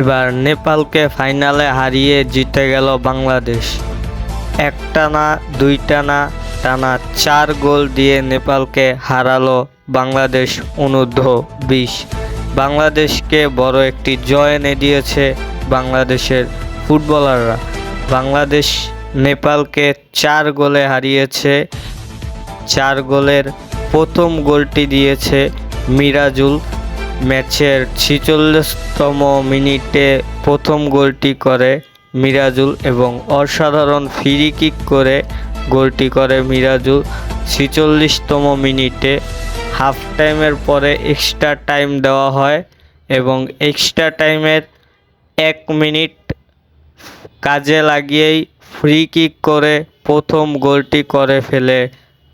এবার নেপালকে ফাইনালে হারিয়ে জিতে গেল বাংলাদেশ। একটা না দুইটা না, টানা 4 গোল দিয়ে নেপালকে হারালো বাংলাদেশ অনূর্ধ্ব-20। বাংলাদেশকে বড় একটি জয় এনে দিয়েছে বাংলাদেশের ফুটবলাররা। বাংলাদেশ নেপালকে 4 গোলে হারিয়েছে। 4 গোলের প্রথম গোলটি দিয়েছে মিরাজুল। ম্যাচের 46তম মিনিটে প্রথম গোলটি করে মিরাজুল এবং অসাধারণ ফ্রি কিক করে গোলটি করে মিরাজুল 46তম মিনিটে। হাফ টাইমের পরে এক্সট্রা টাইম দেওয়া হয় এবং এক্সট্রা টাইমের 1 মিনিট কাজে লাগিয়েই ফ্রি কিক করে প্রথম গোলটি করে ফেলে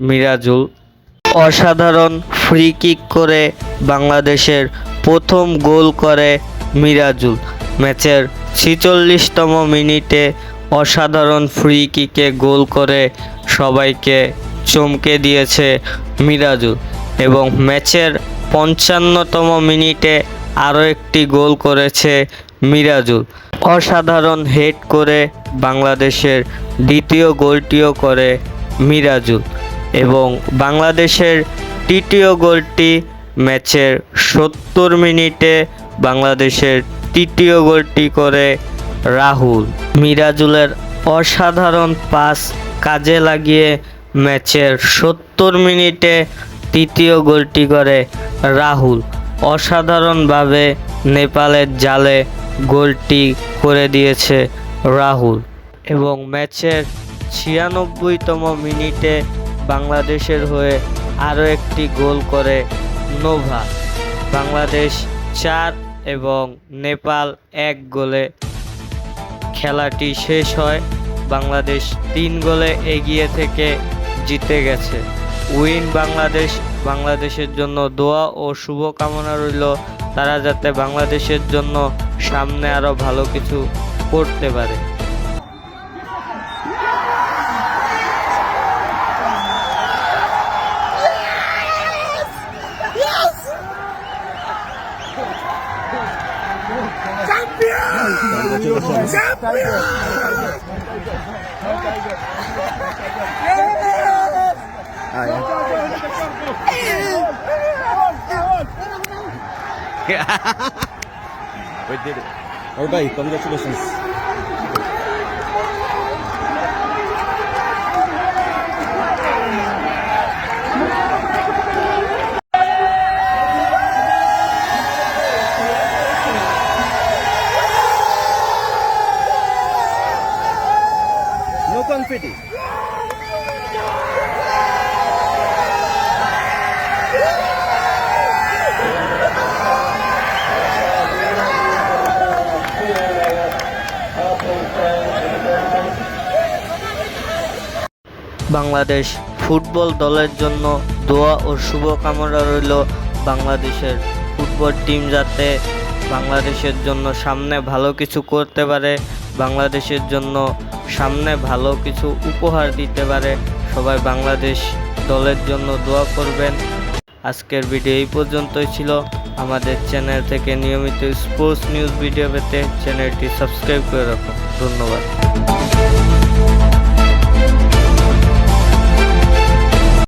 মিরাজুল। অসাধারণ ফ্রি কিক করে বাংলাদেশের প্রথম গোল করে মিরাজুল। ম্যাচের 46তম মিনিটে অসাধারণ ফ্রি কিকে গোল করে সবাইকে চমকে দিয়েছে মিরাজুল এবং ম্যাচের 55তম মিনিটে আরও একটি গোল করেছে মিরাজুল। অসাধারণ হেড করে বাংলাদেশের দ্বিতীয় গোলটিও করে মিরাজুল এবং বাংলাদেশের তৃতীয় গোলটি ম্যাচের 70 মিনিটে বাংলাদেশের তৃতীয় গোলটি করে রাহুল। মিরাজুলের অসাধারণ পাস কাজে লাগিয়ে ম্যাচের 70 মিনিটে তৃতীয় গোলটি করে রাহুল। অসাধারণভাবে নেপালের জালে গোলটি করে দিয়েছে রাহুল এবং ম্যাচের 96তম মিনিটে বাংলাদেশের হয়ে আরও একটি গোল করে নোভা। বাংলাদেশ 4 এবং নেপাল 1 গোলে খেলাটি শেষ হয়। বাংলাদেশ 3 গোলে এগিয়ে থেকে জিতে গেছে। উইন বাংলাদেশ। বাংলাদেশের জন্য দোয়া ও শুভকামনা রইল, তারা যাতে বাংলাদেশের জন্য সামনে আরও ভালো কিছু করতে পারে। We did it. Everybody, congratulations. No confetti. Bangladesh football দলের জন্য দোয়া ও শুভকামনা রইল। বাংলাদেশের ফুটবল টিম যাতে বাংলাদেশের জন্য সামনে ভালো কিছু করতে পারে, বাংলাদেশের জন্য সামনে ভালো কিছু উপহার দিতে পারে। সবাই বাংলাদেশ দলের জন্য দোয়া করবেন। আজকের ভিডিও এই পর্যন্তই ছিল। আমাদের চ্যানেল থেকে নিয়মিত স্পোর্টস নিউজ ভিডিও পেতে চ্যানেলটি সাবস্ক্রাইব করে রাখুন। ধন্যবাদ।